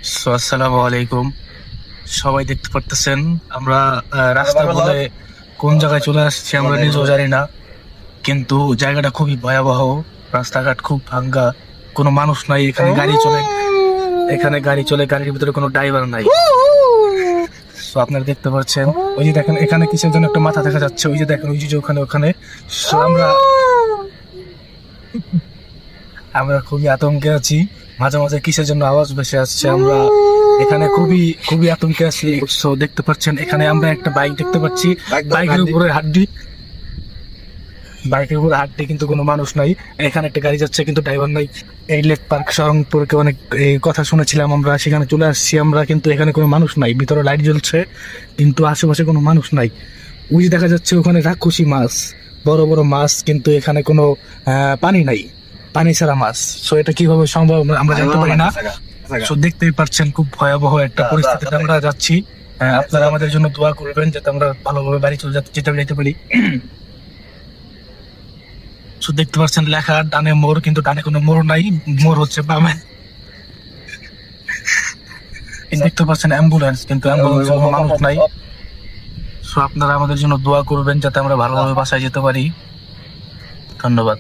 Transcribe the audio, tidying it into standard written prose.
আসসালামু আলাইকুম। সবাই দেখতে পারতেছেন আমরা রাস্তা বলে কোন জায়গায় চলে আসছি আমরা নিজেও জানি না, কিন্তু জায়গাটা খুবই ভয়াবহ। রাস্তাঘাট খুব ভাঙ্গা, কোনো মানুষ নাই, এখানে গাড়ি চলে, গাড়ির ভিতরে কোনো ড্রাইভার নাই। তো আপনারা দেখতে পাচ্ছেন, ওই যে দেখেন এখানে কিসের জন্য একটা মাথা দেখা যাচ্ছে, ওই যে দেখেন ওই যে ওখানে ওখানে। So আমরা আমরা খুবই আতঙ্কে আছি। মাঝে মাঝে কিসের জন্য আওয়াজ ভেসে আসছে, আমরা এখানে খুবই খুবই আতঙ্কে আছি। So দেখতে পাচ্ছেন এখানে আমরা একটা বাইক দেখতে পাচ্ছি, বাইকের উপরে হাড্ডি কিন্তু কোনো মানুষ নাই। এখানে একটা গাড়ি যাচ্ছে কিন্তু ড্রাইভার নাই। এই লেক পার্ক সম্পর্কে অনেক কথা শুনেছিলাম আমরা, সেখানে চলে আসছি আমরা, কিন্তু এখানে কোনো মানুষ নাই। ভিতরে লাইট জ্বলছে কিন্তু আশেপাশে কোনো মানুষ নাই। ওই যে দেখা যাচ্ছে ওখানে রাক্ষসী মাছ, বড় বড় মাছ, কিন্তু এখানে কোনো পানি নাই, পানি ছাড়া মাছ। সো এটা কিভাবে সম্ভব আমরা জানতে পারি না। সো দেখতেই পাচ্ছেন খুব ভয়াবহ একটা পরিস্থিতিতে আমরা যাচ্ছি। আপনারা আমাদের জন্য দোয়া করবেন যাতে আমরা ভালোভাবে বাড়ি চলে যেতে পারি। সো দেখতে পাচ্ছেন লেখা ডানে মোড়, কিন্তু ডানে কোনো মোড় নাই, মোড় হচ্ছে বামে। দেখতে পাচ্ছেন অ্যাম্বুলেন্স, কিন্তু অ্যাম্বুলেন্স কোনো মানুষ নাই। সো আপনারা আমাদের জন্য দোয়া করবেন যাতে আমরা ভালোভাবে বাসায় যেতে পারি। ধন্যবাদ।